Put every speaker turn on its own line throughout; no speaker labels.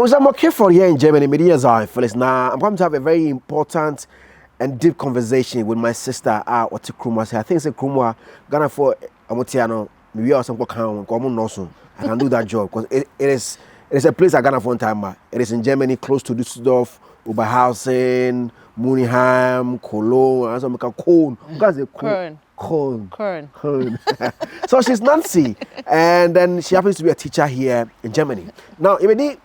was I'm okay for here in Germany, media Zionfelix. Now I'm going to have a very important and deep conversation with my sister what Kruma say. I think it's a Kruma Ghana for Amotiano, maybe or some common notion. I can do that job because it is a place I Ghana for one time. It is in Germany, close to Düsseldorf, Oberhausen, Munich, Cologne, and some Cologne. Köln. So she's Nancy, and then she happens to be a teacher here in Germany. Now, even the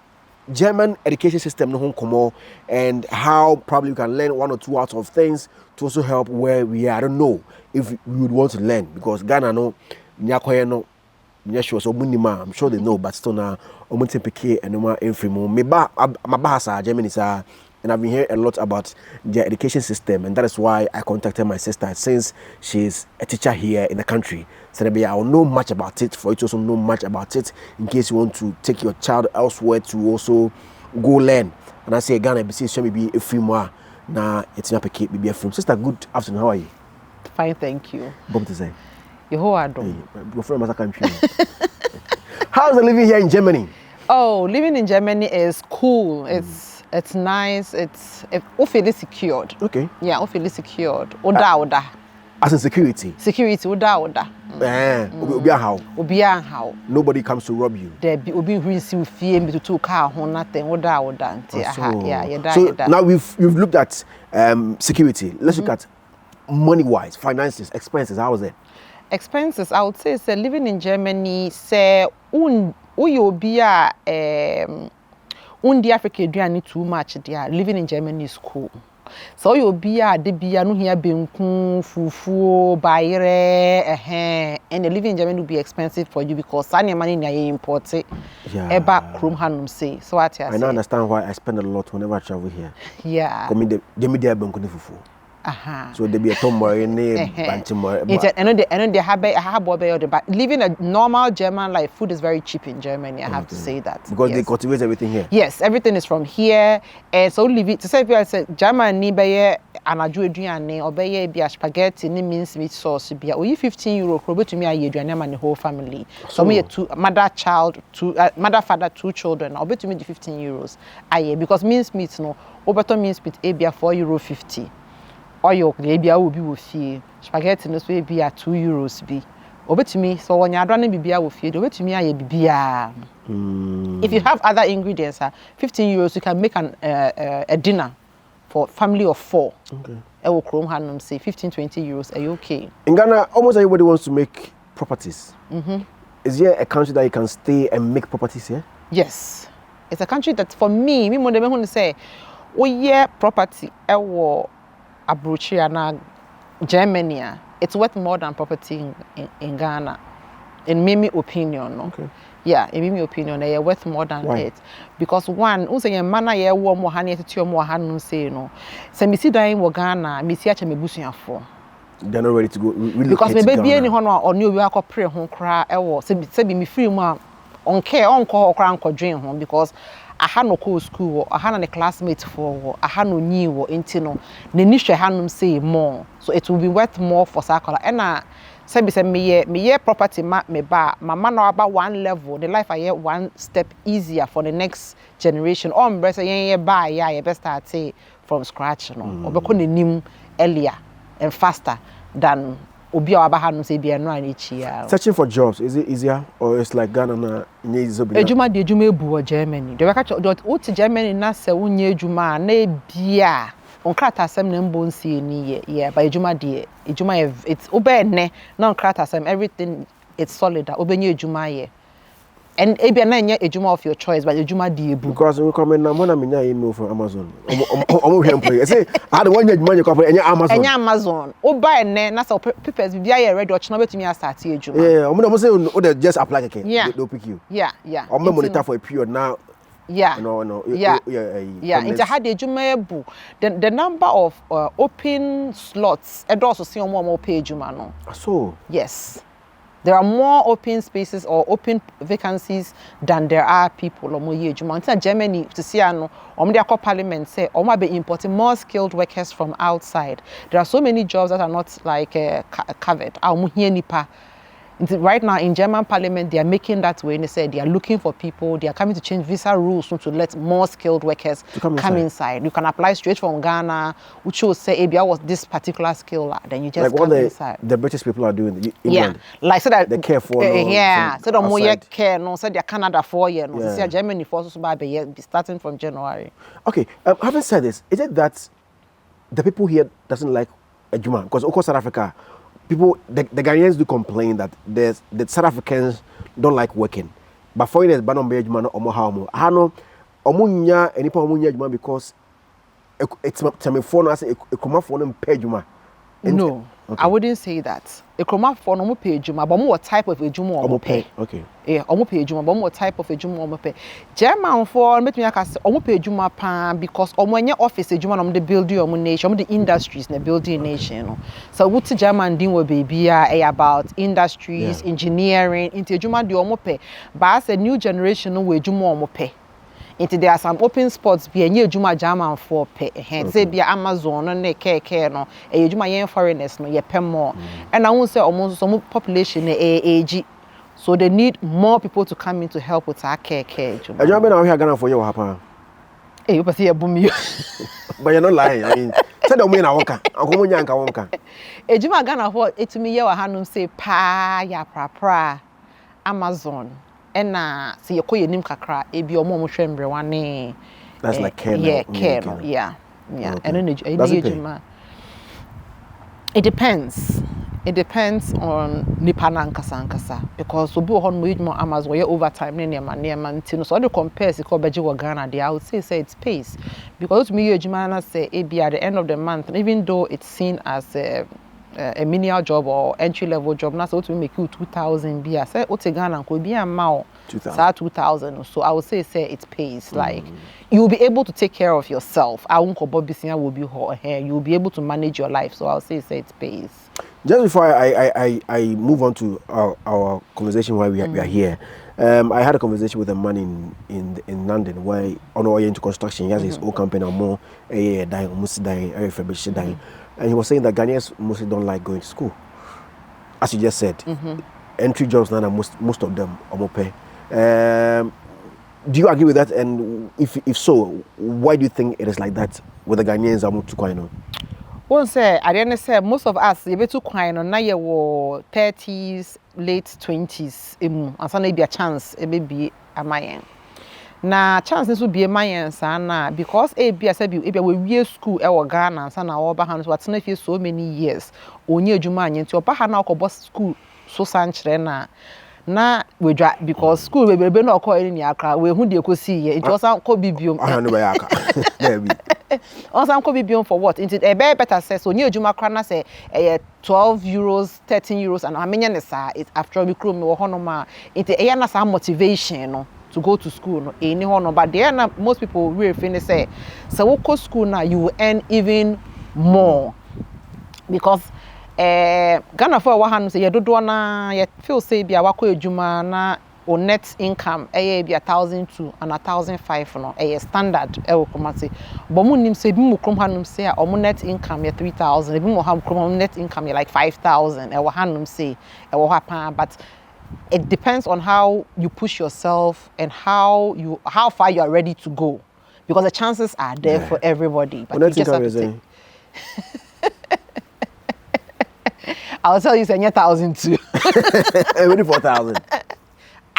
German education system, no home, and how probably we can learn one or two out of things to also help where we are. I don't know if we would want to learn because Ghana no, sure so I'm sure they know, but still now, I'm going to pick and no more info. My bahasa Germany is and I've been hearing a lot about their education system, and that is why I contacted my sister since she's a teacher here in the country. So maybe I will know much about it for you to also know much about it in case you want to take your child elsewhere to also go learn. And I say Ghana, show me be a few more. Now it's not a film. Sister, good afternoon. How are you?
Fine, thank you.
Bob to say.
How's
the living here in Germany?
Oh, living in Germany is cool. It's nice. It's awfully secured.
Okay.
Yeah, awfully secured. Oda.
As in security?
Security, oda.
How? Nobody comes to rob you?
There be obi who see me to two car nothing. Oda.
So now we've looked at security. Let's look at money-wise, finances, expenses. How is it?
Expenses, I would say, living in Germany, say, undi Africa do too much there. Living in Germany is cool. So you'll be a no here benku fufu bayre and the living in Germany will be expensive for you because any money you import it.
Yeah.
Eba krum hanum say. So what I
now understand why I spend a lot whenever I travel here.
Yeah.
Come in the media benku fufu. So there be a tomboy in there,
and they have but living a normal German life, food is very cheap in Germany. I have to say that
because they cultivate everything here.
Yes, everything is from here, and so live it to say people say German ni be anaju aduane or be spaghetti ni means meat sauce be o €15 krobe to me aye aduane man the whole family. So me two mother father 2 children. I'll be to me the €15 aye because means meat no obeto means meat e be €4.50. Oil maybe I will be with you. Spaghetti no so be at €2 be. Obetumi so when you are running bibia with you, obetumi aye bibia. If you have other ingredients, €15 you can make a dinner for family of 4. Okay. I will chrome hanum say €15-20. Are you okay?
In Ghana, almost everybody wants to make properties. Is there a country that you can stay and make properties here?
Yes. It's a country that for me more than want to say, oh yeah, property Abruchia Germany, it's worth more than property in Ghana. In my opinion, no? Okay. Yeah, in my opinion, they are worth more than it. Because one, also your man I warm more honey to your more hand say no. So me see dying in Ghana, me see me bushing for.
They're not ready to go.
Because maybe be any honor or new work or pray home cry or say me free more on care on call or crank or dream home because I had no co school, I had a classmate for, I had no new or intino. The niche hanum say more, so it will be worth more for circular. And I said, me property me bar, my man about one level, the life I hear one step easier for the next generation. Or embrace a buy, yeah, best start say from scratch, no, or become the new earlier and faster than.
Searching for jobs, is it easier or it's like Ghana
ejuma de ejuma ebu Germany. The work Germany na se unye ejuma na bia onkrata asem na mbo nsie ni yeah but ejuma it's obenne na onkrata asem everything it's solid obenye ejuma ye and ebia na nya ejuma of your choice but ejuma de ebu
because we come na mo na menya email from Amazon omo hwe employee say I don't want ejuma you Amazon
Amazon oba enne na so papers bibia ye ready ochina betumi start ejuma
yeah omo say o just apply again they'll pick you
yeah
omo monitor for a period now
yeah into had ejuma ebu the number of open slots e do so see omo pay ejuma no
so
yes. There are more open spaces or open vacancies than there are people. In Germany, to see the parliament say, be importing more skilled workers from outside. There are so many jobs that are not like covered. Right now in German parliament, they are making that way. And they said they are looking for people. They are coming to change visa rules to let more skilled workers come inside. You can apply straight from Ghana, which will say, "Abia was this particular skill." Then you just
like
come
what
inside.
The British people are doing. England.
Yeah, like so that
they care for.
So the more care, no, so they Canada 4 years, no, so Germany for also be starting from January.
Okay, having said this, is it that the people here doesn't like Ejuma? Because of course South Africa. People, the Ghanaians do complain that the South Africans don't like working. But foreigners, but on Ejuma, no omo hamo. Hano, omunya, any pa omunya Ejuma because it's my phone as a kuma phone and pay Ejuma.
No, okay. I wouldn't say that. A chroma for no pay Juma, but what type of a Juma or pay?
Okay.
Yeah, almost pay Juma, but what type of a Juma or pay? German for make me almost pay Juma pan because when your office a Juma the building or nation, the industries in the building nation. So what's German doing with baby about industries, engineering, into Juma do almost pay. But as a new generation, no way Juma or pay. Into there are some open spots be a new Juma German for pay. Hence, say be Amazon and care no. A Juma yen foreigners no ye pay more. And I won't say almost some population age. So they need more people to come in to help with our care.
Juma. A German out here Ghana for you happen.
Hey, you see a boom you.
But you're not lying. I mean, tell the woman I walk. I'm going to walk.
A Juma Ghana for it to me. You hanum say pa ya pra Amazon. And see you call your name kakra. Ebi omo mo hwembre wane.
That's like care.
Yeah, care. Yeah. Okay. And then it depends. It depends on nipa na nkasa because obi ho no more Amazon we overtime ne man tino so the compare se ko beje wo Ghana there I would say it's pays because to me you na say ebi at the end of the month even though it's seen as a menial job or entry level job na so to make you 2000 be say o te Ghana ko bi am 2000 so I would say it pays like you'll be able to take care of yourself I won't go bobisia will be here you'll be able to manage your life so I'll say it pays.
Just before I move on to our conversation while we are here, I had a conversation with a man in London where on our into construction he has his own company or more and he was saying that Ghanaians mostly don't like going to school. As you just said, entry jobs now most of them are pay. Do you agree with that? And if so, why do you think it is like that with the Ghanaians are too quite on?
One say, I didn't say most of us you be too quiet on now you 30s, late 20s, and so maybe a chance it may be a mayen. Na chance this would be a mayen sana because be we school Ghana and sana over hands what's not for so many years. Onye juma nti oba ha na okobos school so sanchre na we drive because school we be no call any akra we hu de ekosi ye it was an ko bibiom
no be aka maybe
also ko bibiom for what it better say so onye juma kra na say 12 euros 13 euros and amenya ne sa it after we kro me wo hono ma it na sa motivation no to go to school no any hono but there na most people really finish say so we go school now you will earn even more because Ghana for one say you do na you feel say bia wako ejuma na o net income be 1,200 and 1,500 no standard e wo komate but mu nim say bi mu krom hanum say o mu net income 3,000 bi mu ha krom net income like 5,000 e wo hanum say e wo ha but it depends on how you push yourself and how far you are ready to go because the chances are there for everybody but you just have to take. I'll tell you, say 1,000 too.
4,000.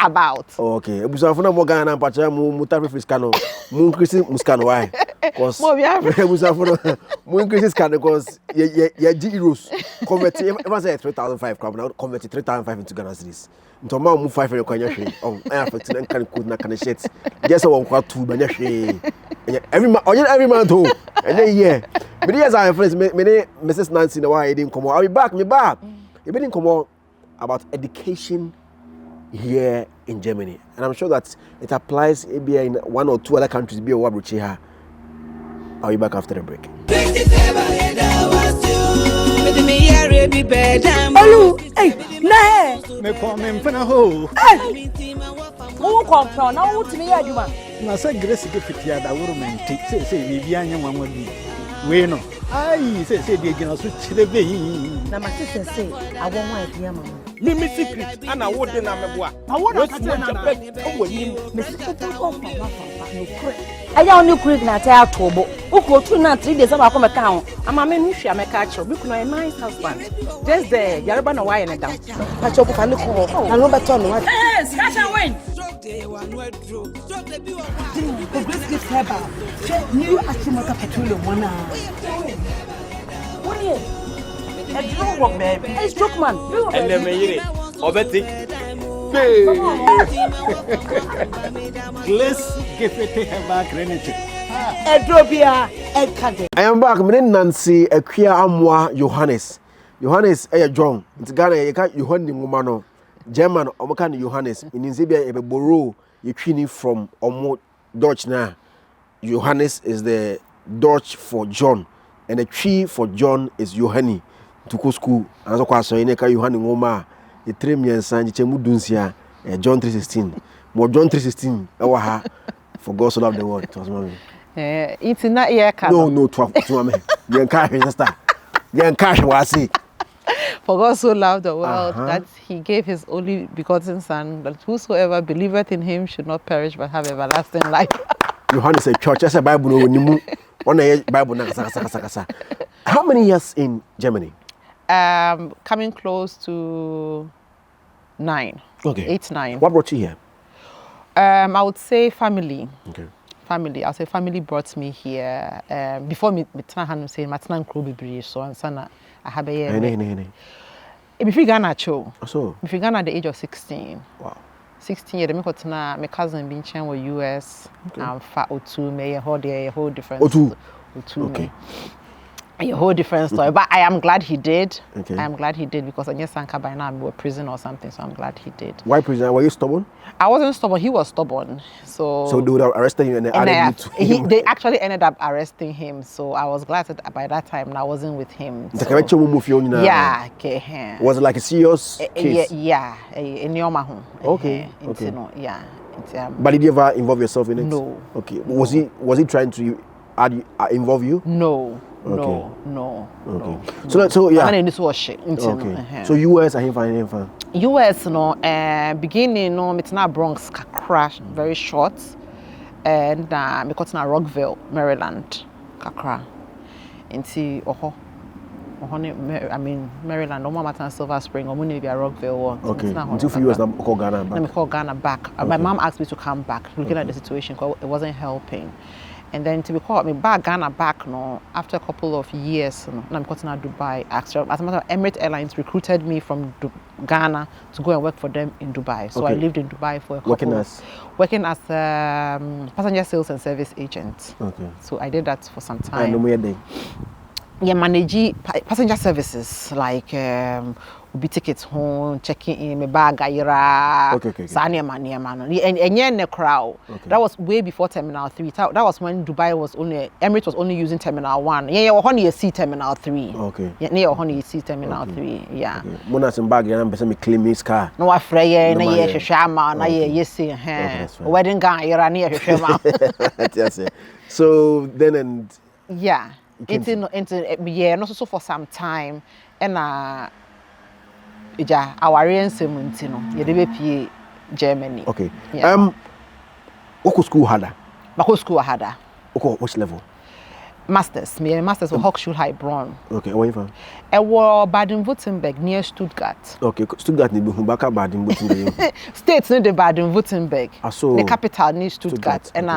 About.
Oh, okay. Ebusa funa mo Ghana pacha mu mutafi fiskano. Mu increase muskano why? Cause ebusa funa mu increase scan because ye euros convert even say 3,500 come now convert 3,500 into Ghana cedis. Nto ma mu 500 kwanya hwe. Oh, I affect na kan code na kan shit. Just one kwa 2 banya hwe. Every month home. And then yeah. But yes, I have friends. Mrs. Nancy, no, I didn't come out. I'll be back. You didn't come out about education here in Germany, and I'm sure that it applies maybe in 1 or 2 other countries. Be a wabuchiha. I'll be back after the break.
Olu, hey, nah.
Me come in for a hole.
Hey, who come from? Now who to me aduma?
Na say grace get fit ya da wuru men say we bi anya nwa bi. We no. Ai, say the gina so chilebe.
Na my sister say I want one idea mama.
Mimi secret and I would na meboa. I want to Japan. Oh, him.
Me sister don't come no kure. Aya oni kure na ta atobo. Uko 2 na 3 days aba come ka ama me nu hwia me ka acho. Bi kuno a nice husband. Just there, yareba na why na down.
Pa cho fa ni ko. Na no beto no wa.
Eh, scratch and win.
The great gift ever. New Achimota Petroleum one.
What is? A drone work baby. Hey, stroke man.
And then me obeti. Let's give it back Greenwich.
Edrobia, Edkade.
I am back. My name Nancy Equia Amwa Johannes. Johannes John. It's Ghana. You can't Johannes Mumano. German Omokan Johannes. In Zambia, a borrow you training from Omo Dutch now. Johannes is the Dutch for John, and the tree for John is Johanni. To go school, and so kwaso ineka Johanni ngoma. The 3 years and chemu dunsia. John 3:16. More John 3:16. Ewa ha. For God so loved the world. It was mommy.
It's not here.
No, 12. Me. You encourage sister. You encourage what I say.
For God so loved the world that he gave his only begotten son, that whosoever believeth in him should not perish but have everlasting life.
Johannes said church, that's a Bible no nimu. On a Bible na kasa. How many years in Germany?
Coming close to 9.
Okay.
8, 9.
What brought you here?
I would say family.
Okay.
Family. I'll say family brought me here. Before me tana hanu say matana nkro bebre so ansana I have a year. If you Ghana cho.
So.
If you Ghana at the age of 16.
Wow.
16 years, my cousin been chain with US. I'm fat O2 me a whole different.
O2.
Okay. A whole different story, but I am glad he did.
Okay.
I am glad he did because I guess Sanka by now we were prison or something, so I'm glad he did.
Why prison? Were you stubborn?
I wasn't stubborn. He was stubborn. So
they would have arrested you and then added you to him.
They actually ended up arresting him. So I was glad that by that time I wasn't with him. So.
Yeah.
Okay.
Was it like a serious case?
Yeah. In your home.
Okay.
Yeah.
But did you ever involve yourself in it?
No.
Okay. Was he trying to involve you?
No.
Okay.
No.
So yeah.
And this was shit.
Okay. So US I him.
US beginning it's not Bronx crash very short, and me got na Rockville, Maryland, kakra. Into I mean Maryland, no more Silver Spring, or maybe Rockville.
Okay. Until for US, I call Ghana back.
Let me call Ghana back. Okay. My mom asked me to come back, looking at the situation because it wasn't helping. And then to be called me back Ghana back after a couple of years I'm going to Dubai. Actually, as a matter of Emirates Airlines recruited me from Ghana to go and work for them in Dubai. So I lived in Dubai for a couple working as passenger sales and service agent. Okay. So I did that for some time.
And where they?
Yeah, manage passenger services like be tickets home, checking in my bag, Sanya man. And the crowd. That was way before Terminal 3. That was when Emirates was only using Terminal 1. Yeah, you see Terminal 3.
Okay.
Yeah, you see Terminal 3. Yeah.
Monas and bag, and I'm claim his car.
No, I fray, and I shama, and I yes, wedding guy, you're near Shama.
Yes. So then and
yeah. And also for some time, and our you Germany.
Okay.
Yeah.
What school had that?
My school had that.
Okay, which level?
Masters. Me masters for Hochschule Heilbronn.
Okay, where you from?
I was Baden-Württemberg near Stuttgart.
Okay, Stuttgart ni back Baden-Württemberg.
States near the Baden-Württemberg.
So
the capital near Stuttgart. And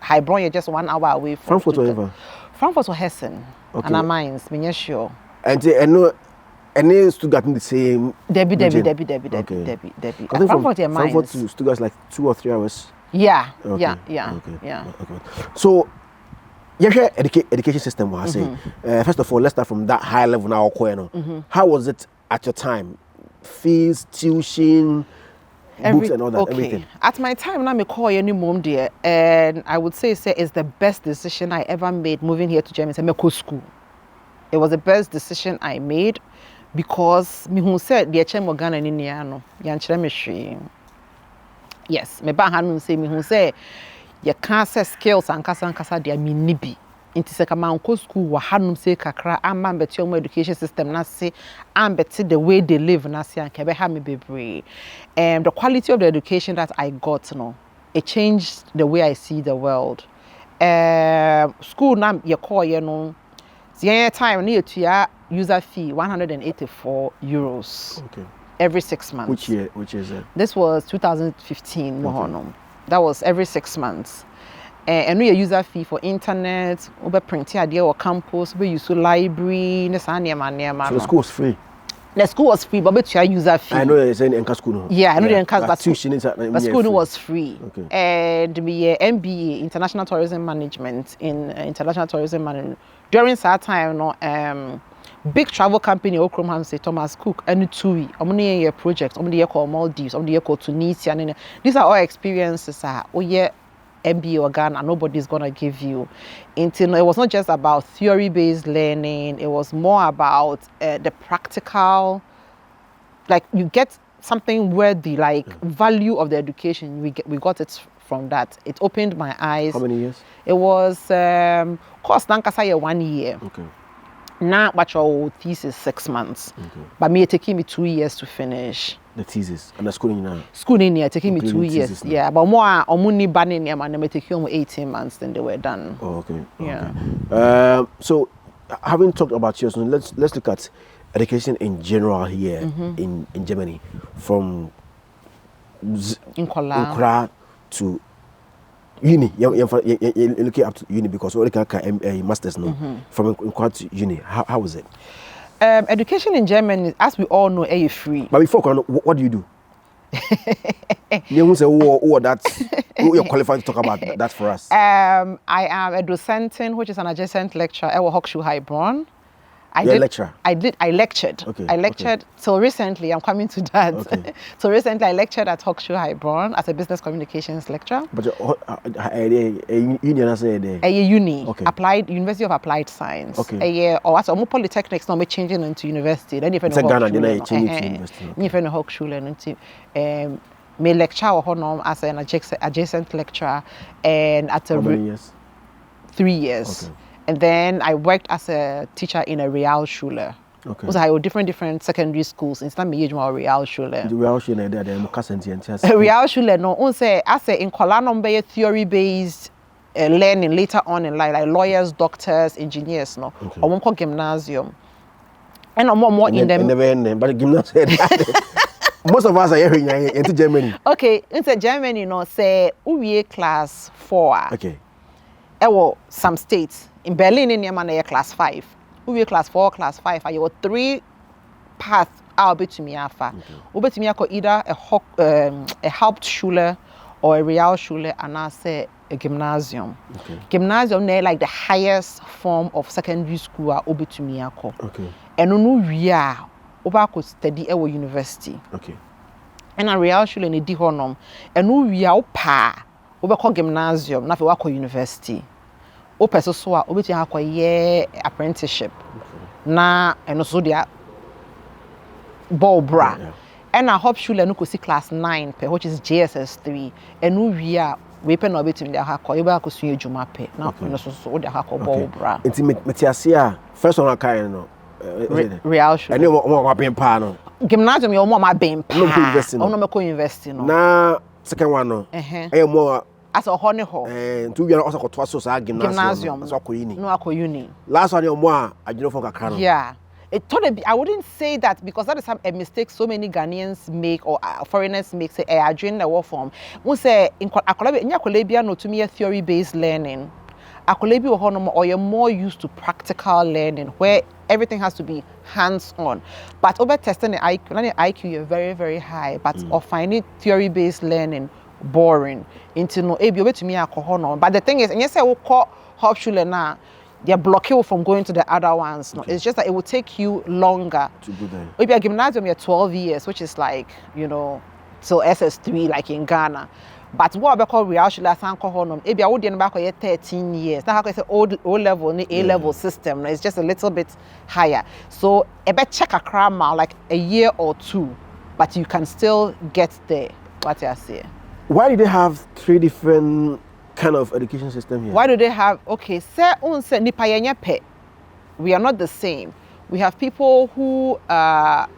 Heilbronn is just 1 hour away from
Frankfurt or
Frankfurt or Hessen. Okay. And Mainz, me sure.
And I know any Stuttgart in the same.
Debbie.
Frankfurt to Stuttgart is like 2 or 3 hours.
Yeah.
Okay.
Yeah.
Okay. So, your education system was first of all, let's start from that high level now. How was it at your time? Fees, tuition, books and all that, everything.
At my time, now me call any mom there, and I would say it's the best decision I ever made moving here to Germany. Me go school. It was the best decision I made because me who said the HM Ghana ni niano yanchire me hwe. Yes, me ba hanu say me who say you can't say skills and kasa dia me nibi. Inti se kama unko school wa hanum se kakra amma mbeti omo education system na se ambeti the way they live na se anke be ha me bebre. The quality of the education that I got no, it changed the way I see the world. School na ye call ye no, the time ni etua user fee 184 euros.
Okay.
Every 6 months.
Which year? Which is it?
This was 2015. Okay. That was every 6 months. And we user fee for internet, we print idea or campus, we use library, so
the school was free.
The school was free, but we user fee.
I know you're saying Enka school. No?
Yeah, I know the Enka, but school was free.
Okay.
And we MBA, International Tourism Management in International Tourism Management. During that time, no, big travel company Okromham say Thomas Cook and TUI. Omni year project, omni year called Maldives, omni year called Tunisia. And these are all experiences. MBA or Ghana, nobody's gonna give you. Until it was not just about theory-based learning. It was more about the practical. Like you get something worthy, like value of the education. We got it from that. It opened my eyes.
How many years?
It was course nankasa 1 year.
Okay.
Now, but your thesis 6 months.
Okay.
But me, it taking me 2 years to finish.
The thesis and the schooling now.
Schooling here taking me 2 years. Yeah, but more omuni banning them and they taking almost 18 months, then they were done.
Oh, okay.
Yeah.
Okay. So, having talked about yours, let's look at education in general here in Germany, from Nkora to uni. You're looking up to uni because we can masters now. From Nkora to uni, how was it?
Education in Germany, as we all know, is free.
But before, what do you do? You say, you're qualified to talk about that for us.
I am a docenting, which is an adjacent lecturer at Hochschule Heilbronn.
You're a lecturer?
I lectured.
Okay.
I lectured till recently. I'm coming to that. Okay. So recently, I lectured at Hochschule Heilbronn as a business communications lecturer.
But union,
a uni,
okay.
Applied University of Applied Science.
Okay.
Or what's more polytechnics now? Me changing into university. Then if you know
Ghana, then I change to university.
If you know Hochschule into me lecture or as an adjacent lecturer and at a.
How many years?
3 years.
Okay.
And then I worked as a teacher in a Realschule.
Okay.
So I had different secondary schools. Instead of Realschule.
The Realschule there, the
Realschule no. I say in Kolano theory-based learning later on in life, like lawyers, doctors, engineers. No.
Okay.
Or one called gymnasium. And more in them.
But the gymnasium. Most of us are hearing into Germany.
Okay, into Germany, no. Say we class 4.
Okay.
Some states in Berlin in Yamana class 5. We class 4, class 5. I have 3 paths I'll be to me afa. Ube to me either a Hauptschule or a Realschule and I say a gymnasium.
Okay.
Gymnasium they like the highest form of secondary school ube to me ako.
Okay.
And no ria oba ko study at university.
Okay.
And a Realschule ni di honom. And no ria opa oba ko gymnasium na fe wa ko university. Opeso so a obeti akoye apprenticeship na eno so dia bra and a Hauptschule no kosi class 9 pe which is JSS 3 enu wi a we pe na obeti dia akọ eba akosu adwuma pe na eno so dia akọ bra
enti metiase a first one kai no
Realschule
ene mo aben pa no
gymnasium yo mo ma ben pa
no university no
no me ko university no
na second one no mo
as a honey hall.
Two years also got so gymnasium. So uni.
No, ako uni.
Last one, more I don't know for
yeah. I wouldn't say that because that is a mistake so many Ghanaians make or foreigners make. Say, I join the war form. We say in Akolebia no to me a theory-based learning. Akolebi or you're more used to practical learning where everything has to be hands-on. But over testing the IQ, you're very, very high. But or finding theory-based learning boring into no to me alcohol. But the thing is, and you say we call Hauptschule now, they're blocking you from going to the other ones. No, it's just that it will take you longer
to go there.
Maybe a gymnasium you're 12 years, which is like till SS3 like in Ghana. But what I call Realschule as alcohol, maybe I would back 13 years. Now how can I say O level, A level system? It's just a little bit higher. So I bet check a crammer like a year or 2, but you can still get there. What I say.
Why did they have 3 different kind of education system here?
Why do they have? Okay, say nipa yenye pe. We are not the same. We have people who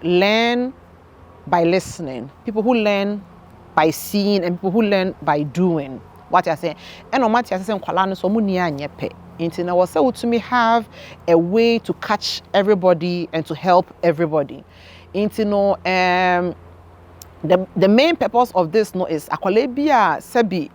learn by listening, people who learn by seeing, and people who learn by doing. What you're saying, and no matter you're saying, kwalano so muni anye pe. Into now, so to me have a way to catch everybody and to help everybody. Into no, the main purpose of this no is akwalebia sebi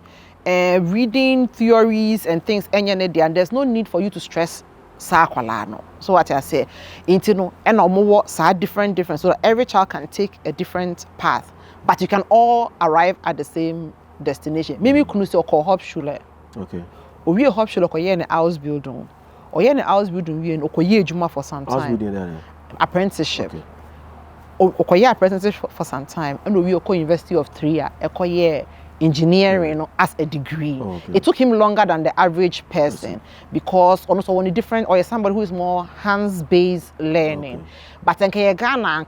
reading theories and things and there's no need for you to stress sa akwalano. So what I say, into no and more sa different so that every child can take a different path, but you can all arrive at the same destination. Maybe kunu se ko hop shule. Okay. We hop shule ko ye na house building. Or ye na house building we ko ye ejuma for some time.
House building there.
Apprenticeship. Okay. Okoye apprenticeship for some time, and we go University of 3 years. Okoye engineering as a degree. Oh, okay. It took him longer than the average person because also only different or somebody who is more hands-based learning. Okay. But in Ghana,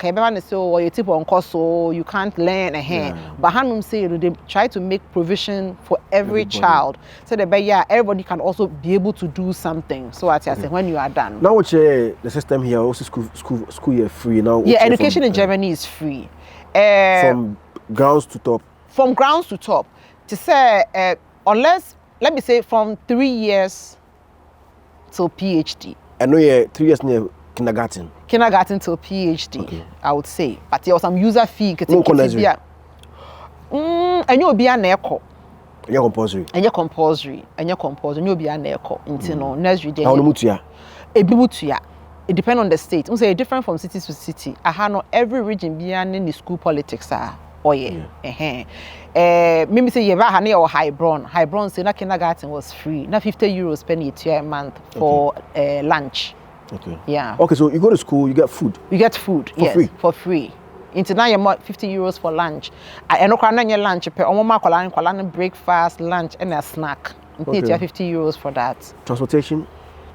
or you tip on course, so you can't learn ahead. Yeah. But Hanum say they try to make provision for every child, so that everybody can also be able to do something. So I say when you are done.
Now what's the system here? Also school year free now.
Yeah, education in Germany is free.
From grounds to top.
From grounds to top. To say unless let me say from 3 years till PhD.
I know 3 years near kindergarten.
Kindergarten till PhD, okay. I would say. But there was some user fee.
No compulsory.
And you'll be an echo.
And you're compulsory.
And you're compulsory. And you're compulsory. You'll be an echo. Until nursery day.
How much?
It depends on the state. We say different from city to city. I have not every region being in the school politics. Maybe say you have or Highbron. Highbron say na kindergarten was free. Na 50 euros per year a month for lunch. Okay. Yeah. Okay,
so you go to school, you get food.
You get food, yes, free. For free. Into now you're 50 euros for lunch. I know your lunch per on breakfast, lunch, and a snack. Okay. You have 50 euros for that.
Transportation?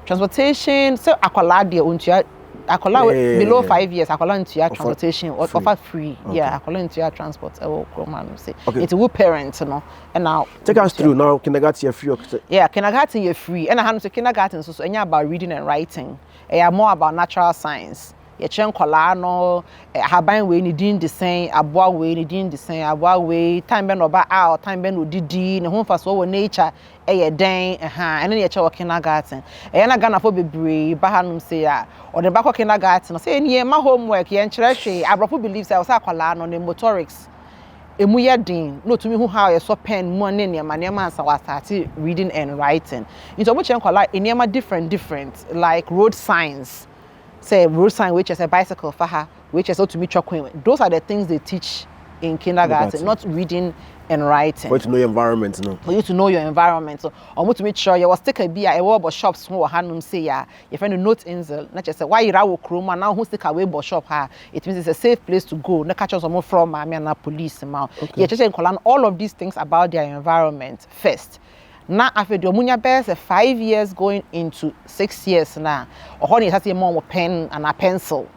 Transportation, so akwala below 5 years, akwala into your transportation offer free. Okay. Yeah, akwala into your transport. Okay. It's with parents, you know. And now
take us through now. Kindergarten you're free.
Yeah, kindergarten you're free. And I have to kindergarten so about reading and writing. More about natural science. Yechen kola no haban we ni din design aboa we ni din design aboa we time ben oba out time ben odidi ne ho fa so wo nature den and then yeche wo kindergarten na Ghana for bebre ba hanum say a o de ba ko kindergarten say nie ma homework ye nkyere hwe abrofo believe say o say kola no ne motorics emu ye din no to me who how you so pen mo ne ne ma ansa wa start reading and writing into obo chen kola enema different like road signs. Say road sign, which is a bicycle for her, which is to meet your queen. Those are the things they teach in kindergarten, not reading and writing.
For you to know your environment, no.
For you to know your environment. So I want to make sure you was take a beer, a web shops who hanum say ya. Your friend note insel, not just say why you rawo kroma now who stick away bo shop her. It means it's a safe place to go. No catch us more from na police amount. Yeah, just all of these things about their environment first. Now after the omunya bears 5 years going into 6 years now. Or honey has a mom pen and a pencil,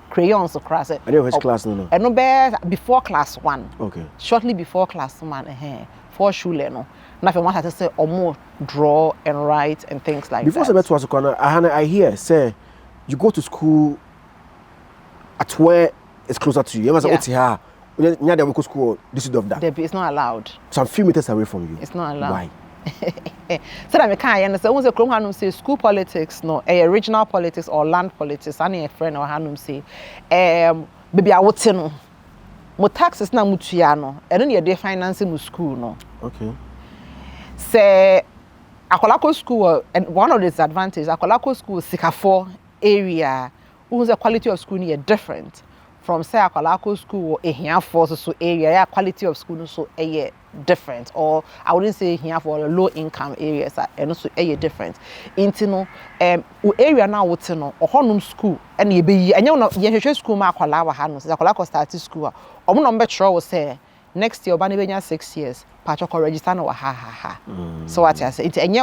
crayons across it.
I know which class no.
And no bears before class 1. Okay. Shortly before class 1, for shule no. Now if you want to say or more draw and write and things like
before
that.
Before the corner, I hear say you go to school at where it's closer to you. You must say here. Near the school, this is of that.
It's not allowed.
Some few meters away from you.
It's not allowed.
Why?
So that I can't understand. Once a Chrome Hanum say school politics, no, regional politics or land politics. I need a friend or Hanum say, baby, I would say no. Mo taxes na mutiano, and then you're financing the school, no.
Okay.
Say, Akolako school, and one of the disadvantages, Akolako school, Sikafo area, whose the quality of school is different from say Akolako school, a here for so area, quality of school so a different, or I wouldn't say here for low income areas and also a different. Intino area now what's no or honum school and you be and you know you school ma Akola Hanum, Akolako started school. Or number sure will say next year Banibenya 6 years, Patrick register no ha. So what I say it's any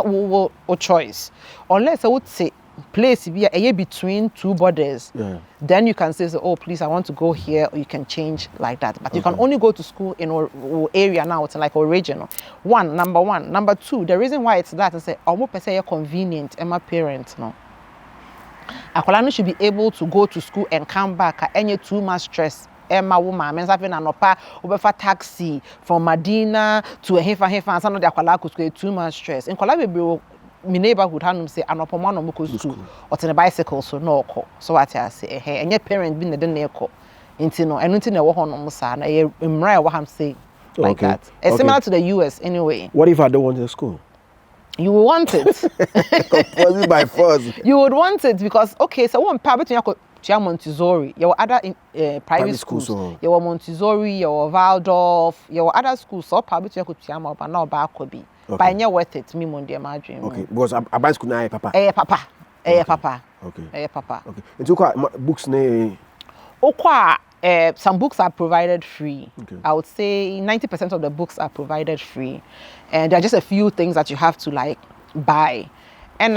choice. Unless I would say place be a between two borders,
Yeah.
then you can say, oh, please, I want to go here, or you can change like that. But you can only go to school in our area now, it's like a regional. Number one. Number two, the reason why it's that is almost convenient, and my parents, no. Akwala should be able to go to school and come back at any too much stress. Emma woman, men's having an opa over taxi from Medina to a hefa and some of the Akwala could create too much stress. In Kola, my neighborhood had say an opomano muku school or to the bicycle, so no call. So what I say, hey, and your parent been the neco. Intino, and nothing a walk on Musan, a mra what I'm saying like that. It's similar to the US anyway.
What if I don't want to school?
You will want it.
By force.
You would want it because okay, so one part between your Montessori, your other private schools, your Montessori, your Waldorf, your other schools, so part between your Tiamo, but now back could be. But you're worth it, me Monday, my dream.
Okay, because I buy school now, papa.
Papa. Papa.
Okay.
Papa.
Okay. And so books ne.
Some books are provided free.
Okay.
I would say 90% of the books are provided free, and there are just a few things that you have to like buy. And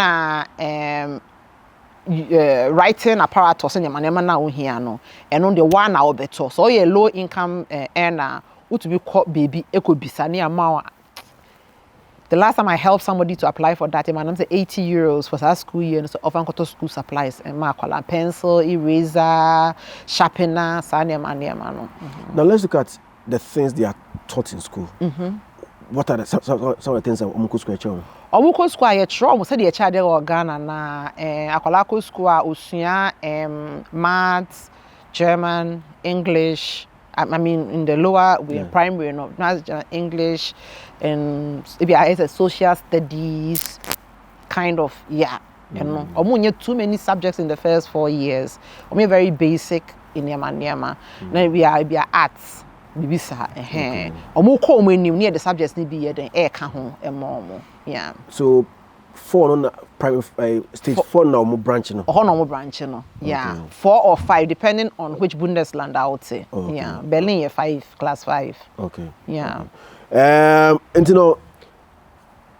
writing apparatus in your manema now here no, and on the 1 hour better. So you're low income earner, who to be called baby, eco bisani amount. The last time I helped somebody to apply for that, I'm say 80 euros for that school year, and so often got school supplies and marker, pencil, eraser, sharpener, no.
Now let's look at the things they are taught in school. What are some of the things that Omuku School?
Omuku School, I try. We said the child in Ghana na Akwala School, Usunya, maths, German, English. I mean, in the lower, primary, no, English, and maybe I a social studies, kind of, you know. We too many subjects in the first 4 years. We very basic in Yama. Then we are arts, bibisa. Near the subjects need be then air kahon and more. Yeah.
So, 4 on primary stage 4 now more branching.
More branching, no. Yeah. 4 or 5 depending on which Bundesland I would say. Yeah. Berlin 5, class 5.
Okay.
Yeah.
And you know,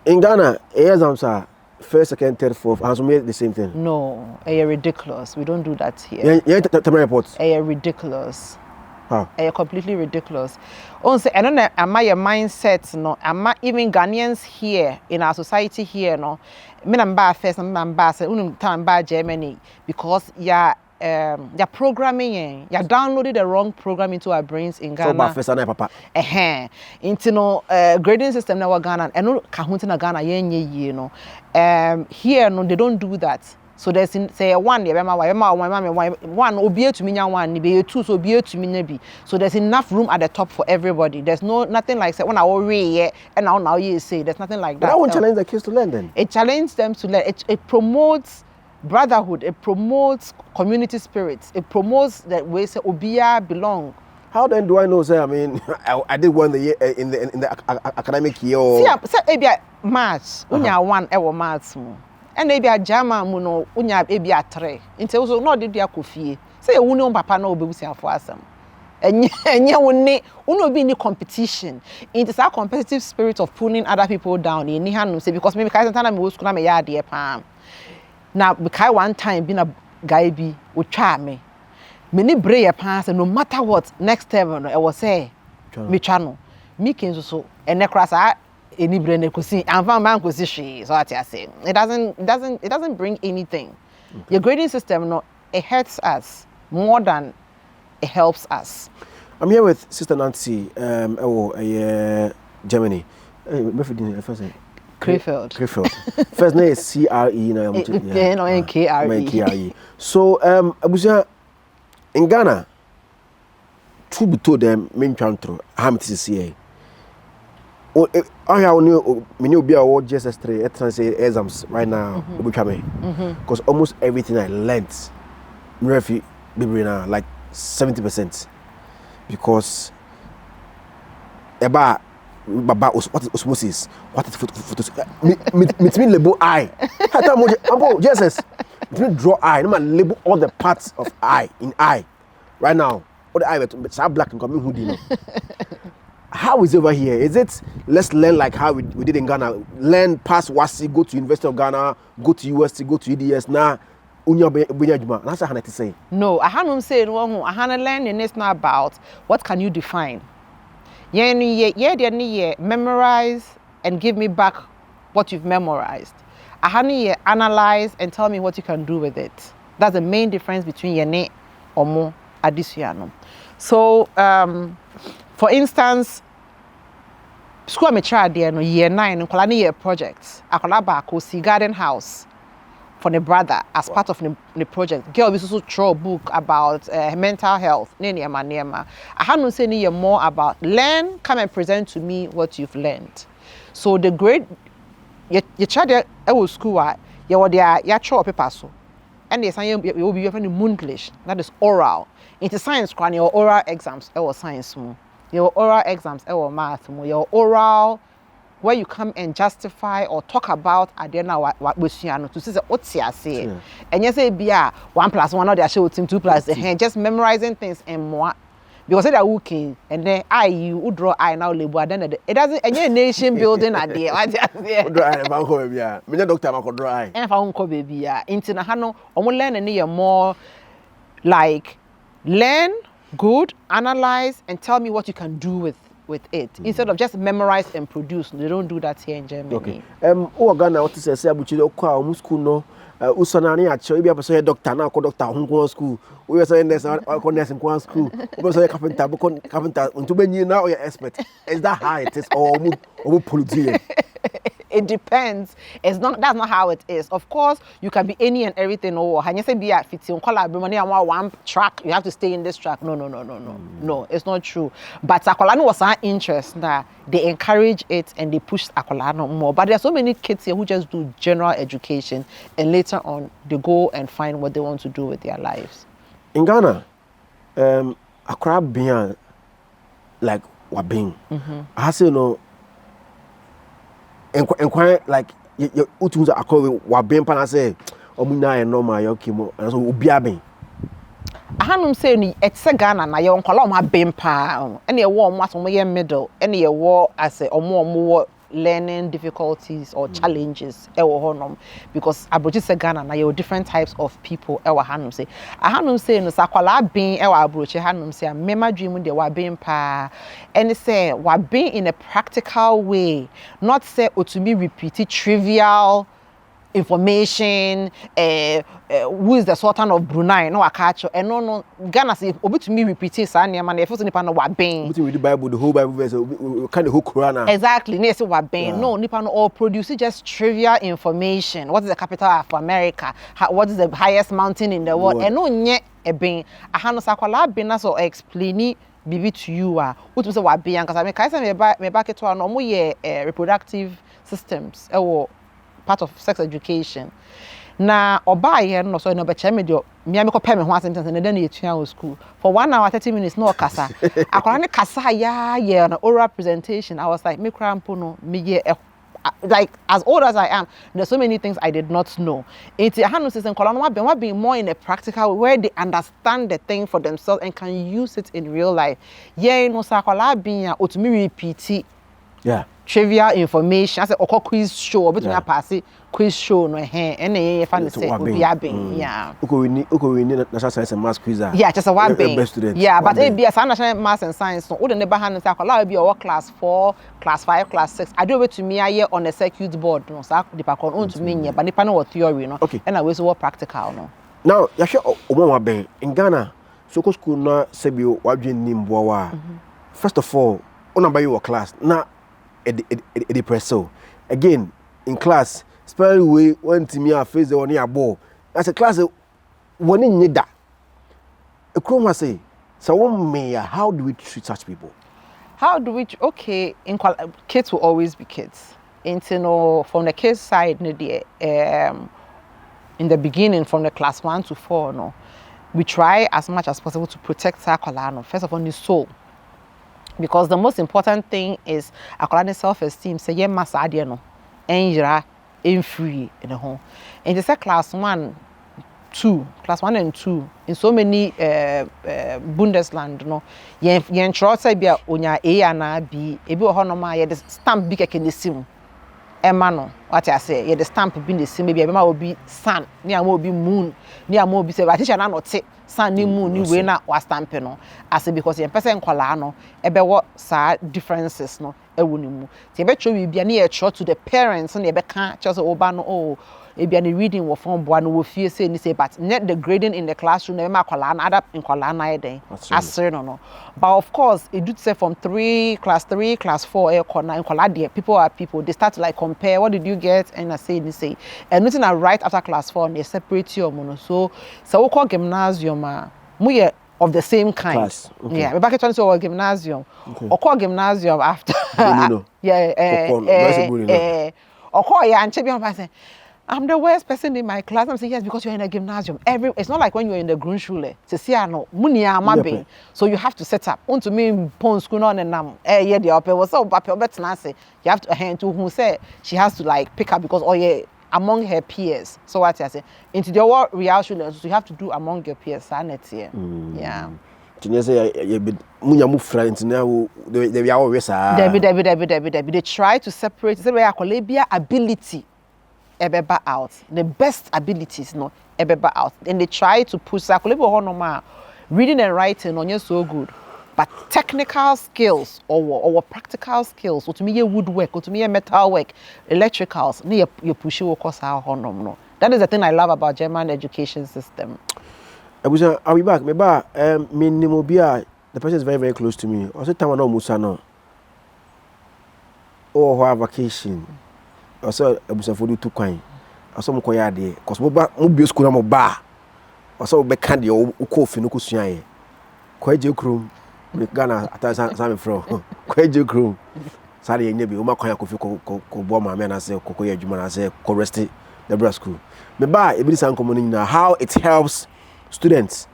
in Ghana, exams are first, second, third, fourth, and so the same thing.
No, ridiculous. We don't do that here.
Yeah, reports.
Ridiculous.
How?
Completely ridiculous. Also, I don't know, am I your mindset? No, am I even Ghanaians here in our society here? No, me namba first, namba second, namba Germany because you're programming, you're downloading the wrong program into our brains in Ghana.
So bad first and papa.
Into no grading system now Ghana, and no kahunti na Ghana you know. Here no, they don't do that. So there's say one obiye to me one be two so obiye to me be. So there's enough room at the top for everybody. There's nothing like say when I already and now you say there's nothing like that.
But I won't challenge the kids to learn then.
It challenges them to learn. It promotes brotherhood. It promotes community spirits. It promotes that way say obiya belong.
How then do I know? Say I mean, I did one year in the academic year.
See, maybe March. Unya one ever March. And maybe a Jama muno unya maybe a 3. Inte also no did ya kofie. Say unu papa no obebu sia for asem. Enye uno be in competition. It is a competitive spirit of pulling other people down. Ni hanu say because maybe kai santana me wo school na me ya de pam. Na kai one time been a guy bi o twa me. Me ni brey pam say no matter what next time no e was say me twa no. Me kin so ene krasa any brainekusi and van man kusi she so what I say it doesn't bring anything. Your grading system no it hurts us more than it helps us.
I'm here with Sister Nancy Germany.
Krefeld.
First name is CRE now
no KRE.
So abusia in Ghana to be told them main chantro how much is CA. I have be our GSS3 say exams right now because almost everything I learned like 70% because about what is osmosis, what is photos me label eye GSS me draw eye no man label all the parts of eye in eye right now all the eye but black and coming hoodie. how is it over here? Is it let's learn like how we did in Ghana? Learn past WASI, go to University of Ghana, go to UST, go to EDS. Now, that's what I to say.
No, I haven't said one. I haven't learned and it's not about what can you define. Yeah, memorize and give me back what you've memorized. I haven't analyze and tell me what you can do with it. That's the main difference between yene or mo adisuano. So, for instance, school me try there no year 9 and kolani year projects. I collab see garden house for the brother as part of the project. Girl we also draw a book about mental health. I haven't said any more about learn, come and present to me what you've learned. So the grade you try there at school you were there you draw paper so. And the science will be having English, that is oral. Into science your oral exams or science your oral exams or math your oral where you come and justify or talk about adena what we see to say what say and you say be 1 + 1 or they show team 2 + just memorizing things and more because they're working and then you draw now label then it doesn't any nation building idea what
draw eye man ko baby ah me doctor man ko draw eye
and fa unko baby ah into na ha no omo learn any more like learn good, analyze and tell me what you can do with it instead of just memorize and produce. They don't do that here in Germany.
Okay. Ghana what is say abuchi okwa omu school no usana ni acho ibi abeso doctor na ko doctor hunko school. We say nurse ko nurse in school. We say carpenter unto benyi na or expert. Is that how it is or omu politics?
It depends. That's not how it is. Of course, you can be any and everything. Oh, and you say be at 15 one track. You have to stay in this track. No, it's not true. But Akolano was our interest that they encourage it and they push Akolano more. But there are so many kids here who just do general education and later on they go and find what they want to do with their lives.
In Ghana, Accra being like Wabing. I say no. And quite like you utuza akọ wa bempa na say omuna e normal yo kimo and so obia ben
ahanum say ni etse Ghana na ye onkola o ma bempa ene ye wo omo aso ye middle ene ye wo ase omo learning difficulties or challenges ewo honom because abroji say Ghana na you different types of people ewo hanum say no sakwala bin ewo abroji hanum say mema dream de wa bin pa and say wa bin in a practical way, not say otumi repeat trivial information who is the Sultan of Brunei no akacho and no Ghana say obi to me repeat say na man e first nipa no wa ben
with the Bible, the whole Bible verse kind of whole Quran
exactly na say wa ben no nipa no all produce just trivial information. What is the capital of America? What is the highest mountain in the world? And no nye e ben ahano sakwala ben na so explain bibi to you what say wa ben because I mean kai say me back to no mo ye reproductive systems part of sex education. Na oba here no so no be che me dio me ko pay me ho sentence na den etua school for 1 hour 30 minutes no kasa akora ne kasa ya na oral presentation. I was like me crampo no me ye like as old as I am, there's so many things I did not know. It's a hand system colon being more in a practical where they understand the thing for themselves and can use it in real life. Yeah, no sakola being to me repeat trivial information. I said oko quiz show but me pass quiz show no and fan say obia ben
uko we need national science and maths quiz
just a one ben but it be as national maths and science so we dey never hand say akola be our class 4 class 5 class 6 I do it to me here on a circuit board no so depa kon on to me here but nipa no theory no and I we so practical no
now ya hwe omo ben in Ghana so ko school na sebio wadwen nimboa wa first of all on by your class na a presso again in class spell way when to me face the one year ball as a class one in nida a chroma say so one mayor how do we treat such people
in kids will always be kids into no from the kids side in the beginning from the class 1 to 4 no we try as much as possible to protect our first of all the soul. Because the most important thing is akwala self-esteem. Say ye masa ade no enjira enfree in the home. In the class 1 2, class 1 and 2 in so many Bundesland no yen tro say bia onya A and B ebi wo hono ma ye the stamp bi keke nesim Emma no what I say ye the stamp bi nesim maybe ma obi sun ni ama obi moon ni ama obi say teacher na no te sun ni moon ni we na wa stamp no as because yen person kwala no ebe wo sa differences no ewo ni mu ti ebe tro bi bia na ye tro to the parents na ebe ka just oba no oh ebi any reading wo form boa no wo fie say ni say but net the grading in the classroom na kwala na other in kwala na den asre no but of course it do say from class 3 class 4 e kwala in kwala there people are people they start to like compare what did you get and I say and nothing na right after class 4 they separate you no so we call gymnasium mu of the same kind
class, okay.
Yeah we back to our gymnasium or call gymnasium after or call ya and check me say I'm the worst person in my class. I'm saying yes because you're in a gymnasium. It's not like when you're in the Grundschule. To see no money amabe. So you have to set up. Want to me pon school on and yeah the upper was so paper better say you have to hand to who say she has to like pick up because among her peers. So what I say into the world real students so you have to do among your peers sanity. Yeah.
You say munya mu friends now they are always
They try to separate say we are ability ebeba out the best abilities no ebeba out and they try to push sakolebo honoma reading and writing on you so good but technical skills or practical skills or to me woodwork or to me metal work electricals you push you course honom no that is the thing I love about German education system.
I'll be back me nimobia the person is very very close to me also time no musa no or vacation also abusafo do 2 kwan also mo koya de cause mo bio school na mo ba also be kan de o ko fi no ko sua ye kwaje krom me Ghana ata me from kwaje krom sare ye nyabi o ma kwan ko fi ko bo ma me na say ko ye adwuma na say ko rest the bra school me ba e bi san komo na how it helps students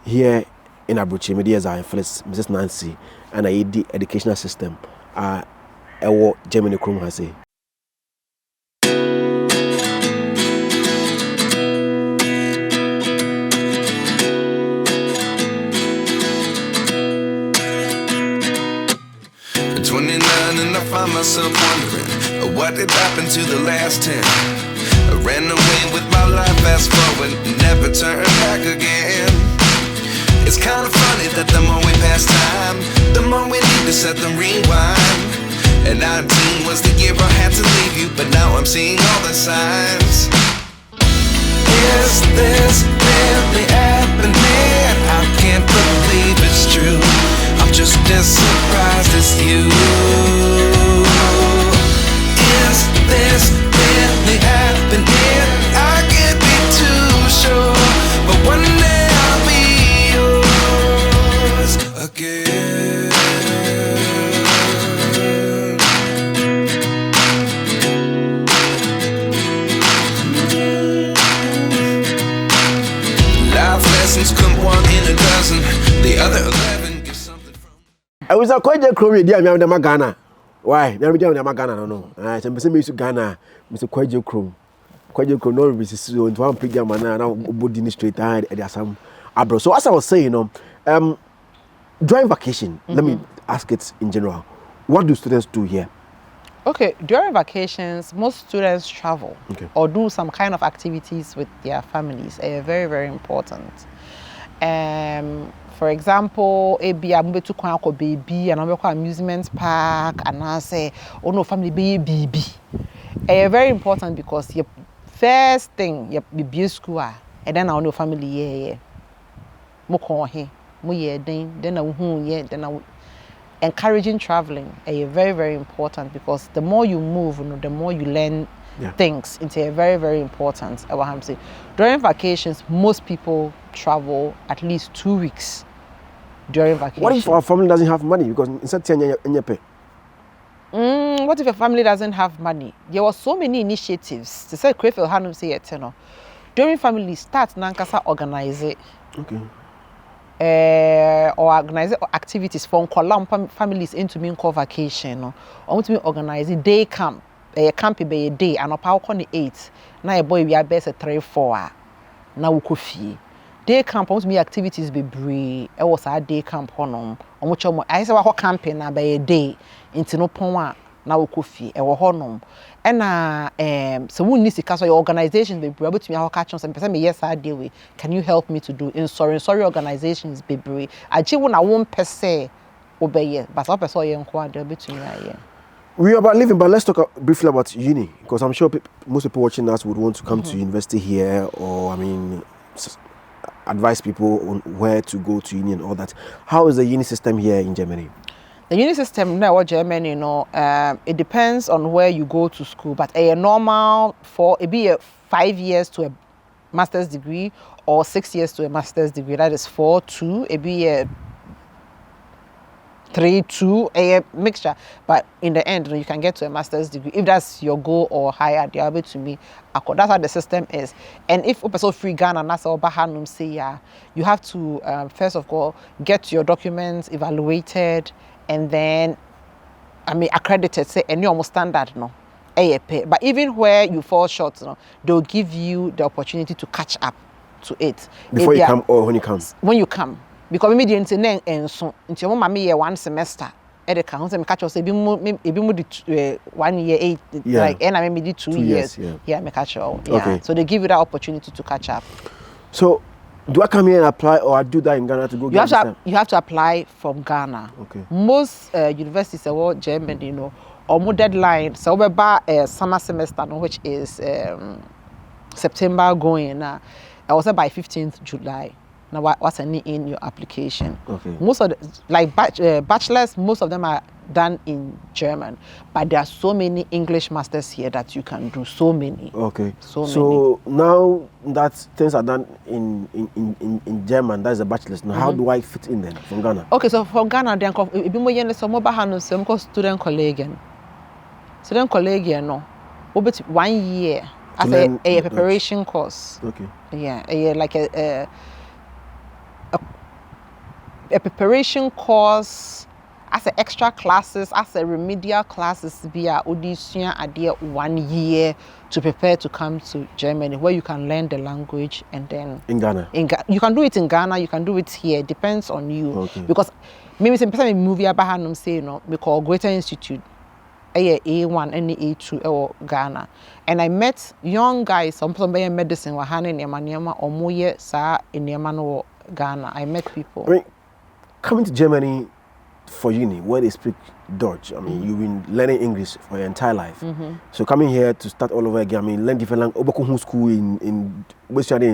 here in Abuchi me dear Zionfelix Mrs. Nancy and I the educational system ewo Germany krom ha say.
And I find myself wondering what did happen to the last 10. I ran away with my life, fast forward, never turn back again. It's kind of funny that the more we pass time, the more we need to set the rewind. And 19 was the year I had to leave you, but now I'm seeing all the signs. Is this really happening? I can't believe it's true. I'm just as surprised as you. Is this really happening? I can't be too sure, but one day I'll be yours again. Life lessons come 1 in a dozen. The other 11 give something from.
I was a quite crony dear me am Ghana. Why? Never down am Ghana no. I say me to Ghana, Mr. Kwaje Krom. Kwaje Krom no be so into one program now body straight ahead at some abroad. So as I was saying, during vacation, let me ask it in general. What do students do here?
Okay, during vacations, most students travel or do some kind of activities with their families. Very, very important. For example, I'm to go baby and I'm going to amusement park and I say, oh no, family baby. Very important because your first thing, your baby school, and then I know family yeah. Mo then encouraging traveling is very, very important because the more you move, the more you learn things. It's very, very important. During vacations, most people travel at least 2 weeks during vacation.
What if our family doesn't have money? Because
what if a family doesn't have money? There were so many initiatives. To say Crefel Hanum say it, during family start nankasa organize it.
Okay.
Or organize activities for families into me call vacation or want me organize a day camp. A camp be a day and a power on the 8. Now a boy we are best at 3-4. na wo kofie day camp almost me activities bebree e was a day camp honom omo mo I say wa ho camping na be day into no pon a na wo kofie e wo honom e na so we need sika so your organizations bebree abotumi a ho catch on some person me yes I dey we can you help me to do in sorry organizations bebree agi wo na wo mpese obeye but what person ye nko ade betumi aye.
We are about living, but let's talk briefly about uni, because I'm sure most people watching us would want to come to university here, or I mean, advise people on where to go to uni and all that. How is the uni system here in Germany?
The uni system now in Germany, it depends on where you go to school, but a normal it be a 5 years to a master's degree or 6 years to a master's degree. That is 4-2. It be a 3-2, a mixture, but in the end you can get to a master's degree if that's your goal or higher. They are able to me. That's how the system is. And if you person free Ghana, that's all Bahanum say you have to first of all get your documents evaluated and then accredited. Say any almost standard no. AAP. But even where you fall short, they'll give you the opportunity to catch up to it
before you come or when you come.
When you come. Because maybe the internet and so until mommy year 1 semester at the council catch us maybe 1 year 8 like and I maybe 2 years me catch up.
Okay.
So they give you that opportunity to catch up.
So do I come here and apply, or I do that in Ghana to go get
you have to apply from Ghana.
Okay.
Most universities in Germany, or more deadline so we buy summer semester which is September going I was by 15th July. Now, what's in your application?
Okay.
Most of bachelors, most of them are done in German, but there are so many English masters here that you can do. So many.
Okay.
So
many. Now that things are done in German, that's a bachelor's. Now, how do I fit in then from Ghana?
Okay, so from Ghana, then if you want some more bahano, some student collegian. Student collegian, no, over 1 year as a preparation course.
Okay.
Yeah, like a preparation course as a extra classes, as a remedial classes via audition idea 1 year to prepare to come to Germany where you can learn the language and then
in Ghana.
You can do it in Ghana, you can do it here, depends on you.
Okay.
Because maybe some person movie abahanum say we call Greater Institute A1 and A2 or Ghana. And I met young guys, some by medicine were handing Yamaniama or Moye Sa in Yamano Ghana. I met people.
I mean, coming to Germany for uni, where they speak Dutch, I mean, you've been learning English for your entire life. So coming here to start all over again, I mean, learn different language, school in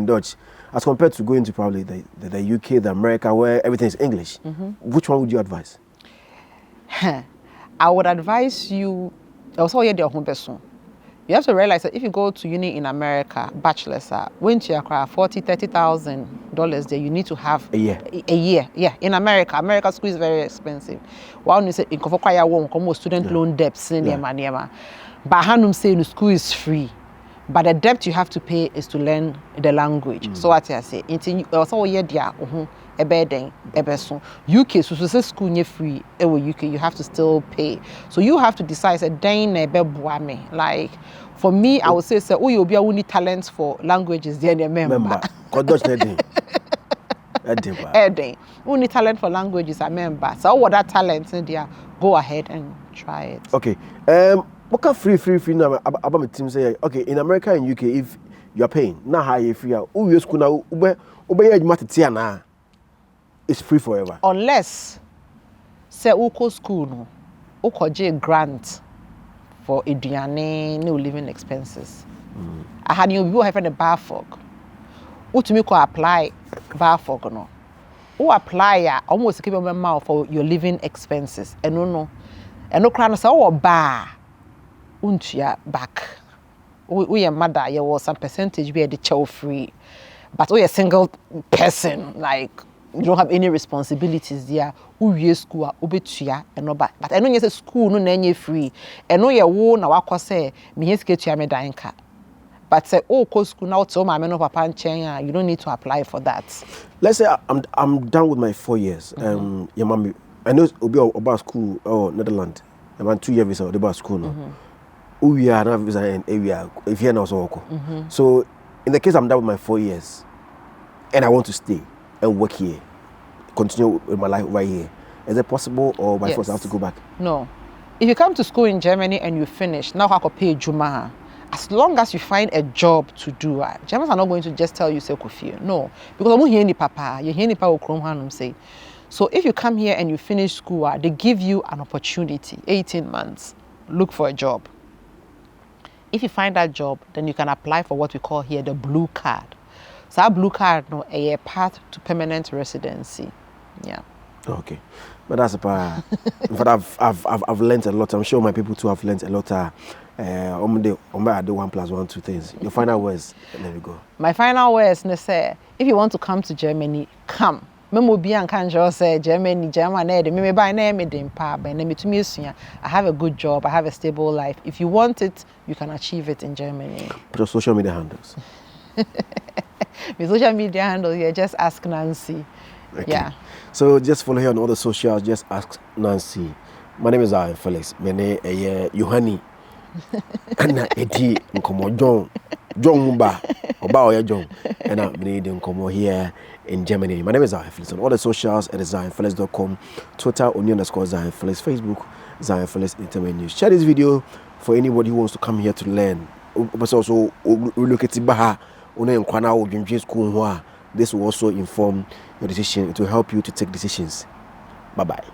Dutch, as compared to going to probably the UK, the America, where everything is English. Which one would you advise?
I would advise you, also hear their home person. You have to realize that if you go to uni in America, bachelor's, when you acquire $40,000-$30,000 there, you need to have
a year.
A year, yeah. In America, school is very expensive. While you say in Kofokwaya won't come student loan debts in the but Hanum say the school is free. But the debt you have to pay is to learn the language. So what I say, also hear their UK, so school near free. UK, you have to still pay. So you have to decide. Like for me, I would say, oh, you'll be only talents for languages. Then member. Only talent for languages. I member. So what that talent in there? Go ahead and try it.
Okay. What can free now? About my team say, okay, in America and UK, if you are paying, now how you free out? Oh, you school now, ube it's free forever.
Unless, say, uko school no, uko grant for eduane no living expenses. I had you people having a BAföG. Utumi ko apply BAföG no. Who apply almost keep your mouth for your living expenses. And no, crown say oh bar. Untia back. We are mother, you was some percentage be the child free. But we a single person, like you don't have any responsibilities there. Who you school ubetua and no back. But I know you say school no nenye free. And no you wo na wako say me yes get you me danka. But say oh co school now to my no papa and you don't need to apply for that.
Let's say I'm done with my 4 years. Your mommy I know obi about school or Netherlands. I'm 2 years visa about school no. We are not visa and area if you're not so. So in the case I'm done with my 4 years, and I want to stay and work here, continue with my life right here. Is it possible, or by force I have to go back?
No. If you come to school in Germany and you finish, now I can pay Juma. As long as you find a job to do, Germans are not going to just tell you say Kofi. No, because I'm hearing the papa. You hear the papa say. So if you come here and you finish school, they give you an opportunity, 18 months. Look for a job. If you find that job, then you can apply for what we call here the blue card. So our blue card, no, a path to permanent residency. Yeah.
Okay, but that's about. But I've learned a lot. I'm sure my people too have learned a lot. I do 1 + 1 2 things. Your final words. There we go.
My final words, say, if you want to come to Germany, come. Say Germany, I have a good job, I have a stable life. If you want it, you can achieve it in Germany.
Put your social media handles.
My social media handle, yeah, just ask Nancy.
Okay.
Yeah.
So just follow her on all the socials, just ask Nancy. My name is Zionfelix. My name is Yohani. Anna Edi Nkomo John Mumba. Oba John. And I'm needing Nkomo here in Germany. My name is Zionfelix. On all the socials, it is Zionfelix.com, Twitter, _Zionfelix, Facebook, Zionfelix Internet News. Share this video for anybody who wants to come here to learn. Also, look at Baha. This will also inform your decision. It will help you to take decisions. Bye-bye.